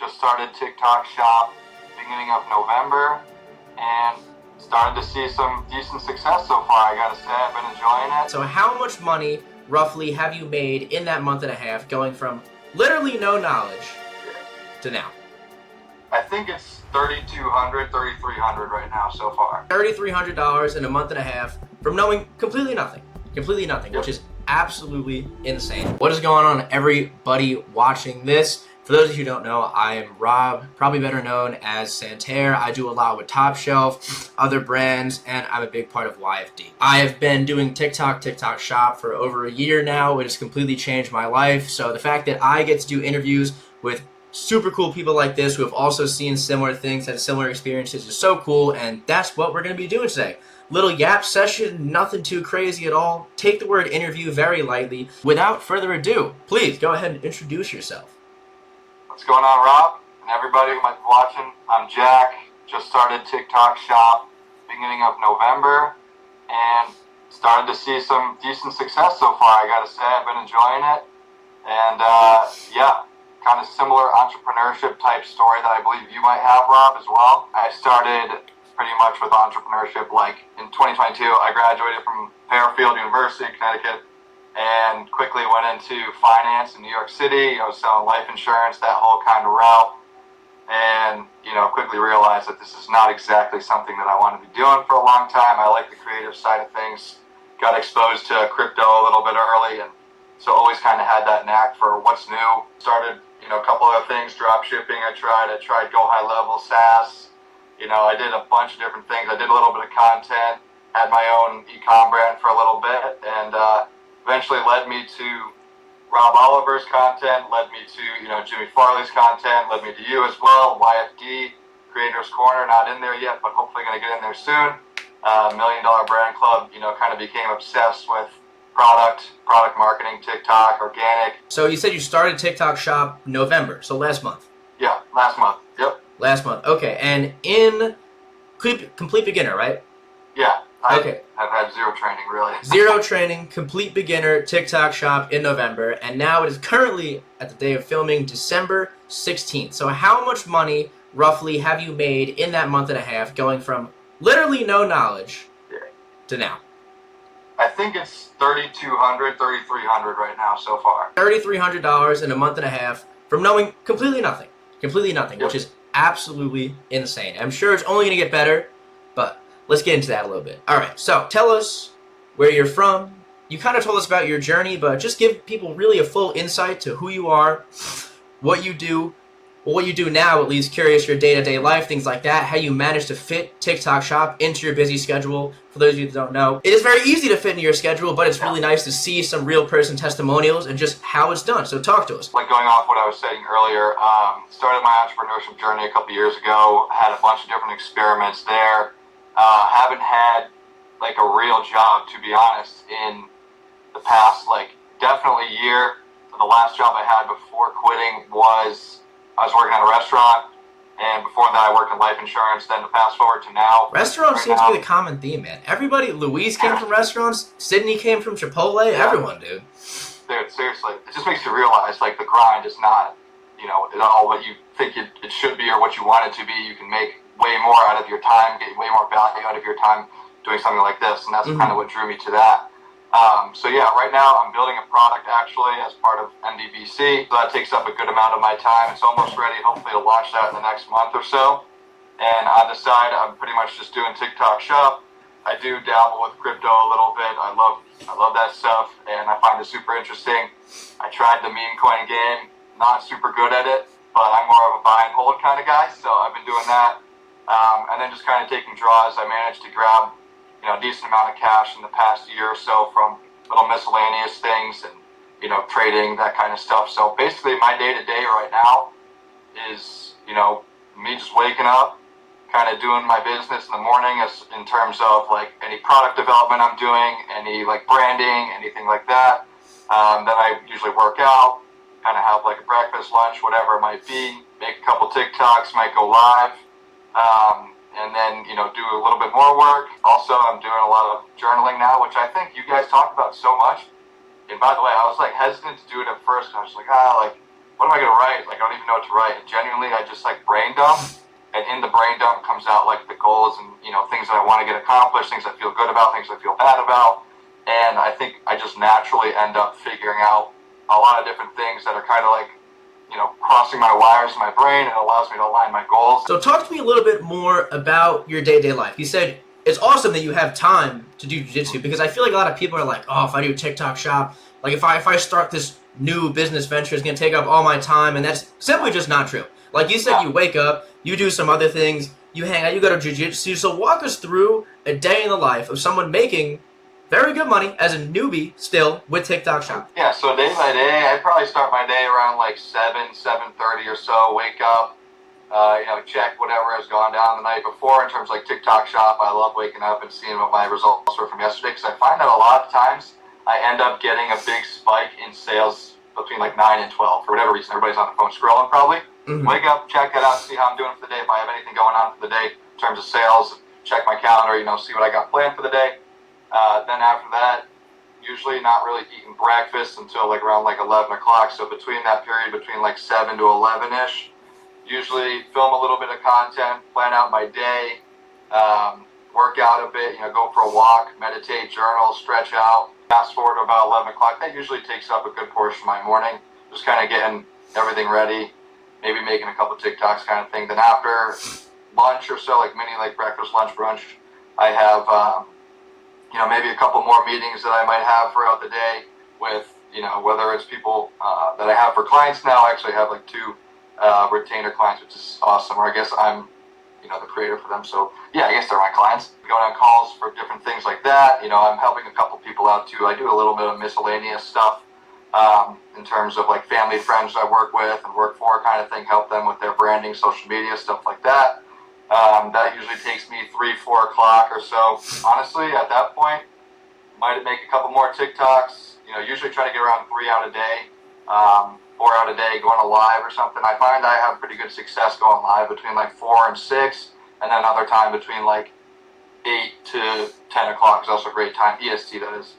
just started TikTok shop beginning of November and started to see some decent success so far. I gotta say, I've been enjoying it. So how much money roughly have you made in that month and a half, going from literally no knowledge to now? I think it's $3,200, $3,300 right now so far. $3,300 in a month and a half from knowing completely nothing, which is absolutely insane. What is going on, everybody watching this? For those of you who don't know, I am Rob, probably better known as Santerre. I do a lot with Top Shelf, other brands, and I'm a big part of YFD. I have been doing TikTok shop for over a year now. It has completely changed my life. So the fact that I get to do interviews with super cool people like this who have also seen similar things, had similar experiences, is so cool, and that's what we're going to be doing today. Little yap session, nothing too crazy at all. Take the word interview very lightly. Without further ado, please go ahead and introduce yourself. What's going on, Rob? And everybody who might be watching, I'm Jack. Just started TikTok shop beginning of November and started to see some decent success so far. I gotta say, I've been enjoying it. And yeah, kind of similar entrepreneurship type story that I believe you might have, Rob, as well. I started pretty much with entrepreneurship like in 2022. I graduated from Fairfield University, Connecticut, and quickly went into finance in New York City. I was selling life insurance, that whole kind of route. And, quickly realized that this is not exactly something that I want to be doing for a long time. I like the creative side of things. Got exposed to crypto a little bit early, and so always kind of had that knack for what's new. Started, a couple other things, drop shipping I tried Go High Level, SaaS. I did a bunch of different things. I did a little bit of content, had my own e-com brand for a little bit, and eventually led me to Rob Oliver's content, led me to, Jimmy Farley's content, led me to you as well, YFD, Creators Corner, not in there yet, but hopefully going to get in there soon. $1 Million Brand Club, kind of became obsessed with product marketing, TikTok, organic. So you said you started TikTok shop November, so last month. Yeah, last month, yep. Last month, okay, and in complete beginner, right? Yeah. Okay. I've had zero training, really. Zero training, complete beginner, TikTok shop in November, and now it is currently, at the day of filming, December 16th. So how much money, roughly, have you made in that month and a half, going from literally no knowledge to now? I think it's $3,200, $3,300 right now so far. $3,300 in a month and a half from knowing completely nothing, Yep. which is absolutely insane. I'm sure it's only going to get better, but let's get into that a little bit. All right, so tell us where you're from. You kind of told us about your journey, but just give people really a full insight to who you are, what you do, well, what you do now, at least curious your day-to-day life, things like that, how you manage to fit TikTok shop into your busy schedule. For those of you that don't know, it is very easy to fit into your schedule, but it's really nice to see some real person testimonials and just how it's done. So talk to us. Like going off what I was saying earlier, started my entrepreneurship journey a couple years ago, had a bunch of different experiments there. Haven't had like a real job, to be honest, in the past, definitely year. The last job I had before quitting was I was working at a restaurant, and before that I worked in life insurance. Then to fast forward to now. Restaurants seems to be the common theme, man. Everybody, Louise came from restaurants, Sydney came from Chipotle, everyone, dude. Dude, seriously, it just makes you realize, the grind is not, all what you think it should be or what you want it to be. You can make way more out of your time, get way more value out of your time doing something like this, and that's kind of what drew me to that. So yeah, right now I'm building a product actually as part of NDBC. So that takes up a good amount of my time. It's almost ready, hopefully to launch that in the next month or so. And on the side, I'm pretty much just doing TikTok shop. I do dabble with crypto a little bit. I love that stuff, and I find it super interesting. I tried the meme coin game, not super good at it, but I'm more of a buy and hold kind of guy, so I've been doing that. And then just kind of taking draws. I managed to grab a decent amount of cash in the past year or so from little miscellaneous things and, trading, that kind of stuff. So basically my day-to-day right now is, me just waking up, kind of doing my business in the morning as in terms of any product development I'm doing, any branding, anything like that. Then I usually work out, kind of have a breakfast, lunch, whatever it might be, make a couple TikToks, might go live. And then, do a little bit more work. Also, I'm doing a lot of journaling now, which I think you guys talk about so much. And by the way, I was hesitant to do it at first. I was what am I going to write? Like, I don't even know what to write. And genuinely, I just like brain dump. And in the brain dump comes out like the goals and, things that I want to get accomplished, things I feel good about, things I feel bad about. And I think I just naturally end up figuring out a lot of different things that are kind of like, crossing my wires in my brain, and allows me to align my goals. So talk to me a little bit more about your day-to-day life. You said it's awesome that you have time to do jiu-jitsu, because I feel like a lot of people are like, oh, if I do TikTok shop, like if I start this new business venture, it's going to take up all my time, and that's simply just not true. Like you said, you wake up, you do some other things, you hang out, you go to jiu-jitsu. So walk us through a day in the life of someone making very good money as a newbie still with TikTok shop. Yeah, so day by day, I probably start my day around like 7:30 or so, wake up, check whatever has gone down the night before in terms of like TikTok shop. I love waking up and seeing what my results were from yesterday, because I find that a lot of times I end up getting a big spike in sales between like 9 and 12 for whatever reason. Everybody's on the phone scrolling probably. Mm-hmm. Wake up, check that out, see how I'm doing for the day. If I have anything going on for the day in terms of sales, check my calendar, see what I got planned for the day. Then after that, usually not really eating breakfast until like around like 11 o'clock. So between that period, between like 7 to 11-ish, usually film a little bit of content, plan out my day, work out a bit, go for a walk, meditate, journal, stretch out. Fast forward to about 11 o'clock. That usually takes up a good portion of my morning. Just kind of getting everything ready, maybe making a couple TikToks kind of thing. Then after lunch or so, like mini like breakfast, lunch, brunch, I have, maybe a couple more meetings that I might have throughout the day with, whether it's people that I have for clients now. I actually have like 2 retainer clients, which is awesome. Or I guess I'm, the creator for them. So yeah, I guess they're my clients. Going on calls for different things like that. I'm helping a couple people out too. I do a little bit of miscellaneous stuff in terms of like family, friends I work with and work for kind of thing, help them with their branding, social media, stuff like that. That usually takes me 3-4 o'clock or so. Honestly, at that point, might make a couple more TikToks. Usually try to get around 3 out a day, 4 out a day, going to live or something. I find I have pretty good success going live between like 4 and 6, and then another time between like 8 to 10 o'clock is also a great time, EST that is,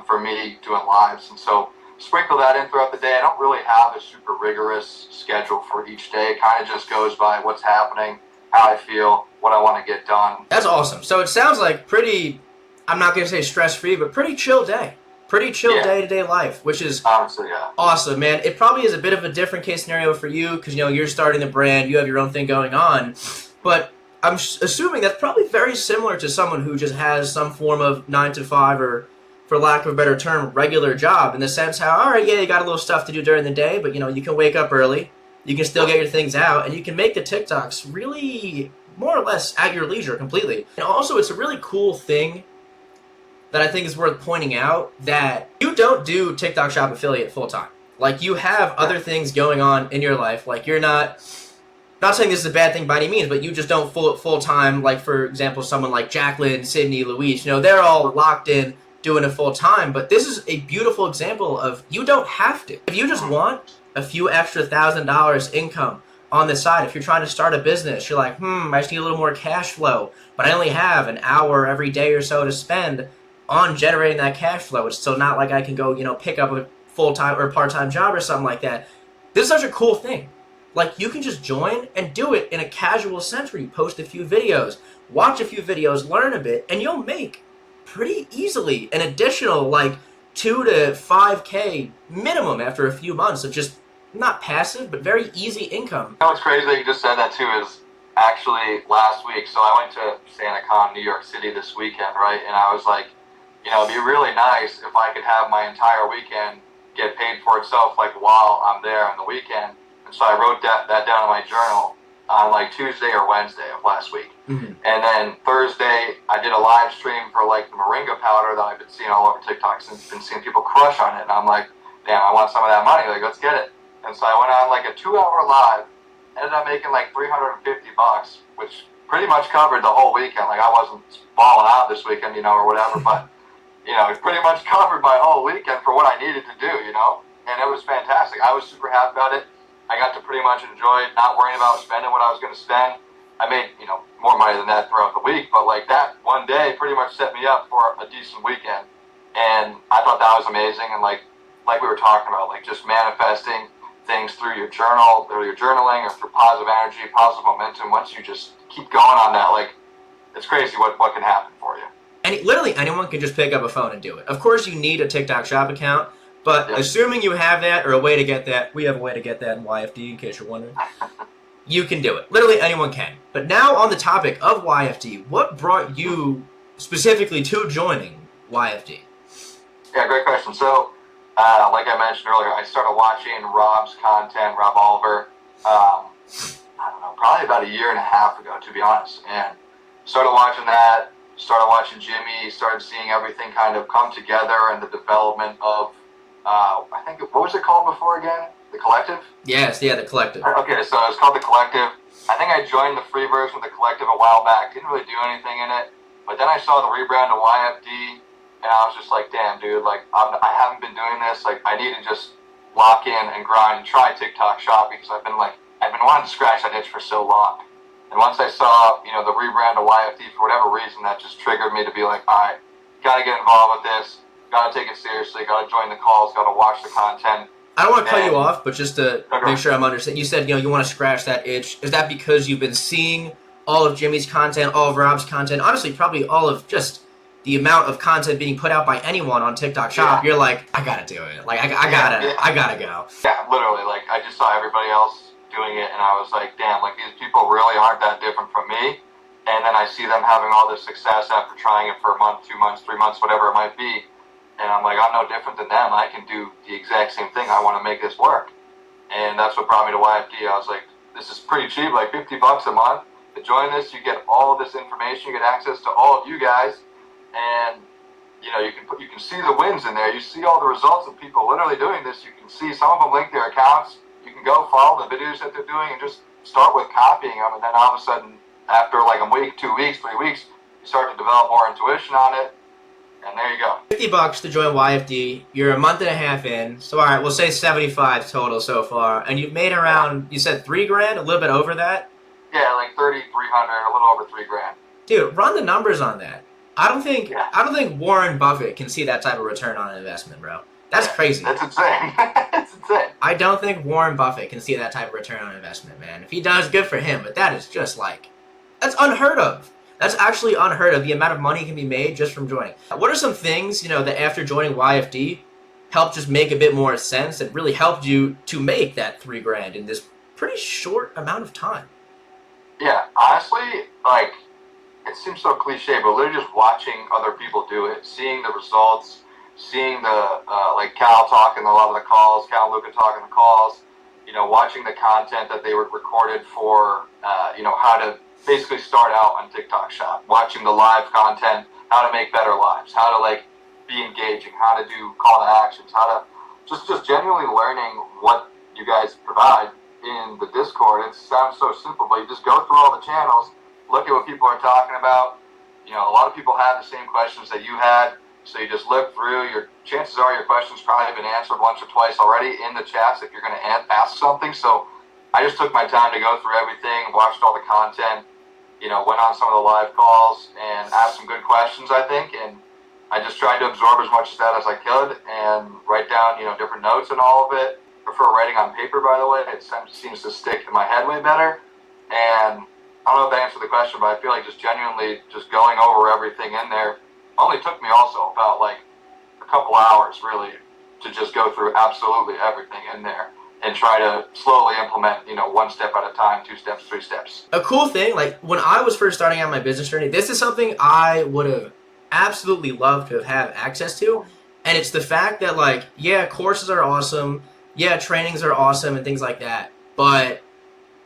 for me doing lives. And so sprinkle that in throughout the day. I don't really have a super rigorous schedule for each day. It kind of just goes by what's happening, how I feel, what I want to get done. That's awesome. So it sounds like pretty, I'm not going to say stress-free, but pretty chill day. Pretty chill day-to-day life, which is honestly, awesome, man. It probably is a bit of a different case scenario for you because, you're starting the brand, you have your own thing going on. But I'm assuming that's probably very similar to someone who just has some form of 9 to 5 or, for lack of a better term, regular job, in the sense how, all right, yeah, you got a little stuff to do during the day, but, you can wake up early. You can still get your things out, and you can make the TikToks really more or less at your leisure completely. And also, it's a really cool thing that I think is worth pointing out, that you don't do TikTok Shop affiliate full-time. Like, you have other things going on in your life. Like, you're not saying this is a bad thing by any means, but you just don't full-time, like, for example, someone like Jacqueline, Sydney, Louise, they're all locked in doing it full-time. But this is a beautiful example of you don't have to. If you just want a few extra $1,000 income on the side, if you're trying to start a business, you're like, I just need a little more cash flow, but I only have an hour every day or so to spend on generating that cash flow. It's still not like I can go, pick up a full-time or part-time job or something like that. This is such a cool thing. Like, you can just join and do it in a casual sense where you post a few videos, watch a few videos, learn a bit, and you'll make pretty easily an additional like 2 to 5K minimum after a few months of just not passive, but very easy income. What's crazy that you just said that too is actually last week. So I went to SantaCon, New York City this weekend, right? And I was like, it'd be really nice if I could have my entire weekend get paid for itself, like while I'm there on the weekend. And so I wrote that down in my journal on like Tuesday or Wednesday of last week. Mm-hmm. And then Thursday, I did a live stream for like the moringa powder that I've been seeing all over TikTok and been seeing people crush on it. And I'm like, damn, I want some of that money. Like, let's get it. And so I went on like a 2-hour live, ended up making like $350, which pretty much covered the whole weekend. Like, I wasn't balling out this weekend, or whatever, but it pretty much covered my whole weekend for what I needed to do, and it was fantastic. I was super happy about it. I got to pretty much enjoy not worrying about spending what I was going to spend. I made, more money than that throughout the week, but like that one day pretty much set me up for a decent weekend. And I thought that was amazing. And like we were talking about, like just manifesting, things through your journal, through your journaling, or through positive energy, positive momentum. Once you just keep going on that, like, it's crazy what can happen for you. And literally anyone can just pick up a phone and do it. Of course, you need a TikTok Shop account, but assuming you have that or a way to get that, we have a way to get that in YFD, in case you're wondering. You can do it. Literally anyone can. But now on the topic of YFD, what brought you specifically to joining YFD? Yeah, great question. So, like I mentioned earlier, I started watching Rob's content, Rob Oliver, I don't know, probably about a year and a half ago, to be honest. And started watching that, started watching Jimmy, started seeing everything kind of come together and the development of, I think, what was it called before again? The Collective? Yes, yeah, the Collective. Okay, so it's called The Collective. I think I joined the free version of The Collective a while back. Didn't really do anything in it. But then I saw the rebrand to YFD, and I was just like, damn, dude, like, I haven't been doing this. Like, I need to just lock in and grind and try TikTok Shop because I've been wanting to scratch that itch for so long. And once I saw, the rebrand to YFD, for whatever reason, that just triggered me to be like, all right, got to get involved with this. Got to take it seriously. Got to join the calls. Got to watch the content. I don't want to cut you off, but just to make sure I'm understanding, you said, you want to scratch that itch. Is that because you've been seeing all of Jimmy's content, all of Rob's content, honestly, probably all of just the amount of content being put out by anyone on TikTok Shop? Yeah. You're like, I got to do it. Like, I got to go. Yeah, literally. Like, I just saw everybody else doing it, and I was like, damn, like, these people really aren't that different from me. And then I see them having all this success after trying it for a month, 2 months, 3 months, whatever it might be. And I'm like, I'm no different than them. I can do the exact same thing. I want to make this work. And that's what brought me to YFD. I was like, this is pretty cheap, like $50 a month. To join this, you get all this information. You get access to all of you guys. And, you can see the wins in there. You see all the results of people literally doing this. You can see some of them link their accounts. You can go follow the videos that they're doing and just start with copying them. And then all of a sudden, after like a week, 2 weeks, 3 weeks, you start to develop more intuition on it. And there you go. $50 to join YFD. You're a month and a half in. So, all right, we'll say 75 total so far. And you've made around, you said $3,000, a little bit over that? Yeah, like 3,300, a little over $3,000. Dude, run the numbers on that. I don't think Warren Buffett can see that type of return on an investment, bro. That's crazy. That's insane. It's insane. I don't think Warren Buffett can see that type of return on investment, man. If he does, good for him. But that is just like, that's unheard of. That's actually unheard of, the amount of money can be made just from joining. What are some things, that after joining YFD helped just make a bit more sense that really helped you to make that $3,000 in this pretty short amount of time? Yeah, honestly, like, it seems so cliche, but literally just watching other people do it, seeing the results, seeing the, like Cal talking a lot of the calls, Cal and Luca talking the calls, watching the content that they were recorded for, how to basically start out on TikTok Shop, watching the live content, how to make better lives, how to like be engaging, how to do call to actions, how to just genuinely learning what you guys provide in the Discord. It sounds so simple, but you just go through all the channels, look at what people are talking about. A lot of people have the same questions that you had, so you just look through. Your chances are your questions probably have been answered once or twice already in the chats if you're going to ask something. So I just took my time to go through everything, watched all the content, went on some of the live calls and asked some good questions, I think, and I just tried to absorb as much of that as I could and write down, different notes and all of it. I prefer writing on paper, by the way. It seems to stick in my head way better. And I don't know if that answered the question, but I feel like just genuinely just going over everything in there only took me also about like a couple hours, really, to just go through absolutely everything in there and try to slowly implement, one step at a time, 2 steps, 3 steps. A cool thing, like when I was first starting out my business journey, this is something I would have absolutely loved to have access to. And it's the fact that like, yeah, courses are awesome. Yeah, trainings are awesome and things like that. But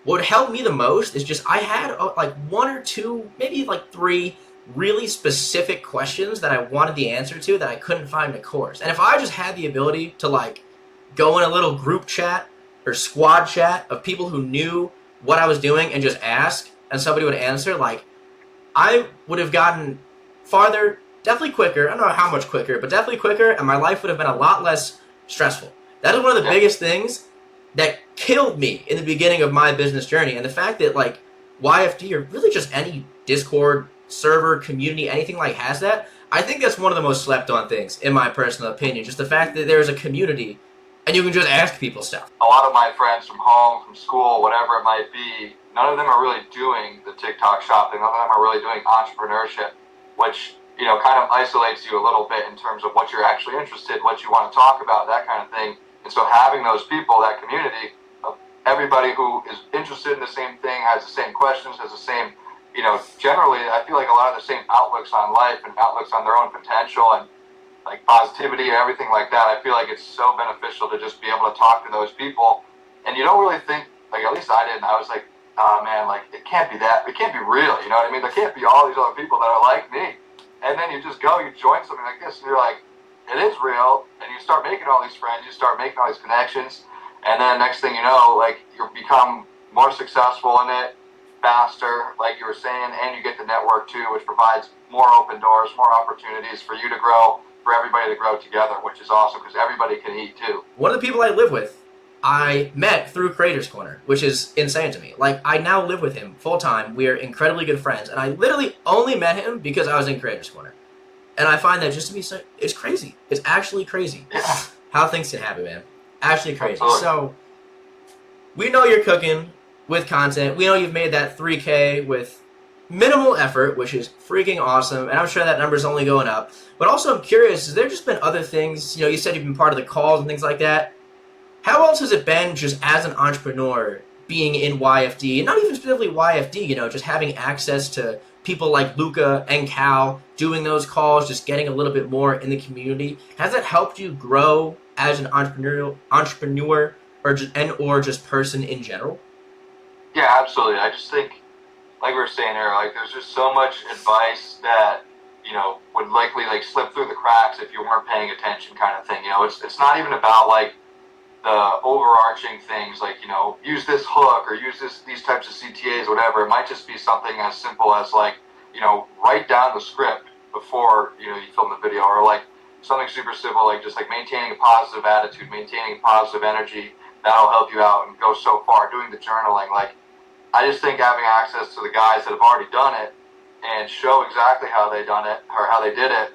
what helped me the most is just I had like 1 or 2, maybe like 3 really specific questions that I wanted the answer to that I couldn't find in a course. And if I just had the ability to like go in a little group chat or squad chat of people who knew what I was doing and just ask and somebody would answer, like I would have gotten farther, definitely quicker. I don't know how much quicker, but definitely quicker, and my life would have been a lot less stressful. That is one of the biggest things that killed me in the beginning of my business journey. And the fact that like YFD or really just any Discord server, community, anything like has that, I think that's one of the most slept on things in my personal opinion. Just the fact that there's a community, and you can just ask people stuff. A lot of my friends from home, from school, whatever it might be, none of them are really doing the TikTok shopping. None of them are really doing entrepreneurship, which, you know, kind of isolates you a little bit in terms of what you're actually interested in, what you want to talk about, that kind of thing. And so having those people, that community of everybody who is interested in the same thing, has the same questions, has the same, you know, generally, I feel like a lot of the same outlooks on life and outlooks on their own potential and like positivity and everything like that. I feel like it's so beneficial to just be able to talk to those people. And you don't really think, like, at least I didn't. I was like, oh man, like, it can't be that. It can't be real. You know what I mean? There can't be all these other people that are like me. And then you just go, you join something like this, and you're like, it is real. And you start making all these friends, you start making all these connections. And then next thing you know, like, you become more successful in it, faster, like you were saying, and you get the network too, which provides more open doors, more opportunities for you to grow, for everybody to grow together, which is awesome because everybody can eat too. One of the people I live with, I met through Creators Corner, which is insane to me. Like, I now live with him full time. We are incredibly good friends, and I literally only met him because I was in Creators Corner. And I find that just to be so, it's crazy. It's actually crazy. Yeah. How things can happen, man. Actually crazy. Absolutely. So, we know you're cooking with content. We know you've made that 3K with minimal effort, which is freaking awesome, and I'm sure that number's only going up. But also, I'm curious, has there just been other things? You know, you said you've been part of the calls and things like that. How else has it been just as an entrepreneur being in YFD, and not even specifically YFD, you know, just having access to people like Luca and Cal, doing those calls, just getting a little bit more in the community? Has that helped you grow as an entrepreneur or just person in general? Yeah, absolutely. I just think, like we were saying earlier, like, there's just so much advice that, you know, would likely like slip through the cracks if you weren't paying attention, kind of thing. You know, it's not even about like the overarching things, like, you know, use this hook or use these types of CTAs, whatever. It might just be something as simple as like, you know, write down the script before, you know, you film the video, or like something super simple, like just like maintaining a positive attitude, maintaining positive energy. That'll help you out and go so far. Doing the journaling, like, I just think having access to the guys that have already done it and show exactly how they done it or how they did it,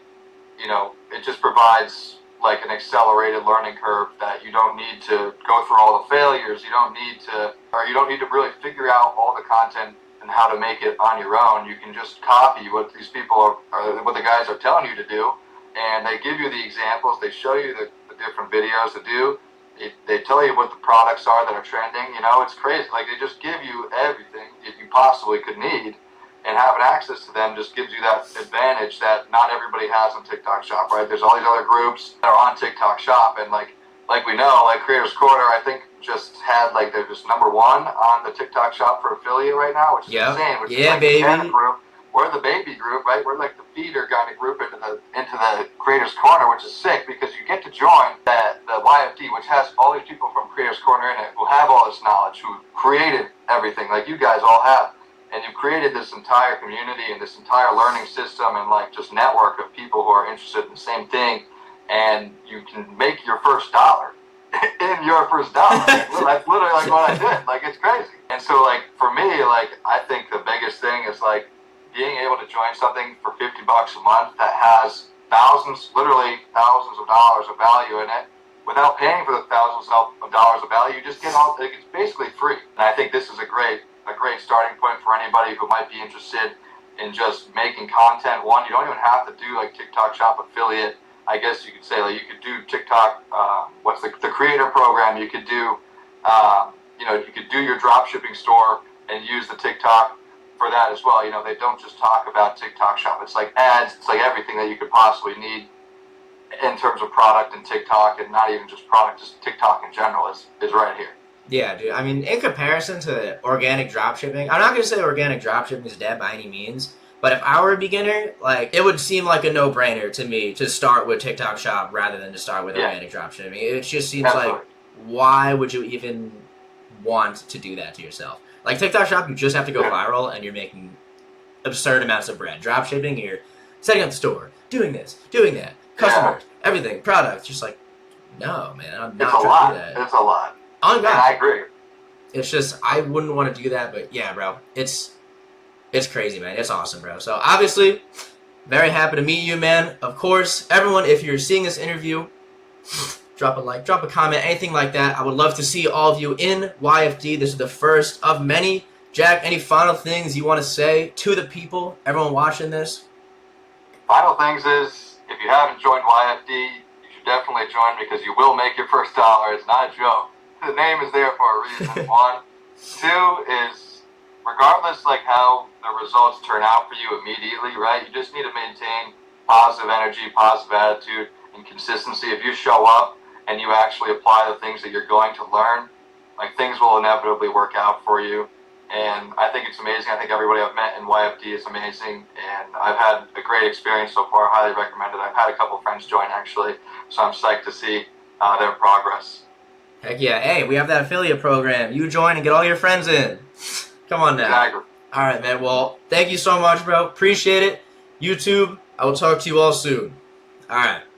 you know, it just provides like an accelerated learning curve that you don't need to go through all the failures. You don't need to really figure out all the content and how to make it on your own. You can just copy what these people what the guys are telling you to do, and they give you the examples. They show you the different videos to do. They tell you what the products are that are trending. You know, it's crazy. Like, they just give you everything that you possibly could need, and having access to them just gives you that advantage that not everybody has on TikTok Shop, right? There's all these other groups that are on TikTok Shop, and like we know, like Creators Corner, I think just had like they're just #1 on the TikTok Shop for affiliate right now, which is insane. Which is like baby. The parent group. We're the baby group, right? We're like the feeder kind of group into the Creators Corner, which is sick because you get to join the YFD, which has all these people from Creators Corner in it who have all this knowledge, who created everything, like you guys all have. And you've created this entire community and this entire learning system and like just network of people who are interested in the same thing. And you can make your first dollar in your first dollar. That's literally like what I did. Like, it's crazy. And so like for me, like, I think the biggest thing is like being able to join something for $50 a month that has literally thousands of dollars of value in it without paying for the thousands of dollars of value. You just get all, like, it's basically free. And I think this is a great starting point for anybody who might be interested in just making content. One, you don't even have to do like TikTok Shop affiliate. I guess you could say, like, you could do TikTok, what's the creator program. You could do, you know, you could do your drop shipping store and use the TikTok for that as well. You know, they don't just talk about TikTok Shop. It's like ads. It's like everything that you could possibly need in terms of product and TikTok, and not even just product, just TikTok in general is right here. Yeah, dude. I mean, in comparison to organic dropshipping, I'm not going to say organic dropshipping is dead by any means, but if I were a beginner, like, it would seem like a no-brainer to me to start with TikTok Shop rather than to start with organic dropshipping. It just seems like, why would you even want to do that to yourself? Like, TikTok Shop, you just have to go viral, and you're making absurd amounts of bread. Dropshipping, you're setting up the store, doing this, doing that, customers, everything, products. Just like, no, man, I'm not trying to do that. It's a lot. Oh, God. And I agree. It's just, I wouldn't want to do that, but yeah, bro, it's crazy, man. It's awesome, bro. So, obviously, very happy to meet you, man. Of course, everyone, if you're seeing this interview, drop a like, drop a comment, anything like that. I would love to see all of you in YFD. This is the first of many. Jack, any final things you want to say to the people, everyone watching this? Final things is, if you haven't joined YFD, you should definitely join because you will make your first dollar. It's not a joke. The name is there for a reason. One. Two is, regardless like how the results turn out for you immediately, right? You just need to maintain positive energy, positive attitude, and consistency. If you show up and you actually apply the things that you're going to learn, like things will inevitably work out for you. And I think it's amazing. I think everybody I've met in YFD is amazing, and I've had a great experience so far. Highly recommend it. I've had a couple friends join actually, so I'm psyched to see their progress. Heck yeah. Hey, we have that affiliate program. You join and get all your friends in. Come on now. Exactly. All right, man. Well, thank you so much, bro. Appreciate it. YouTube, I will talk to you all soon. All right.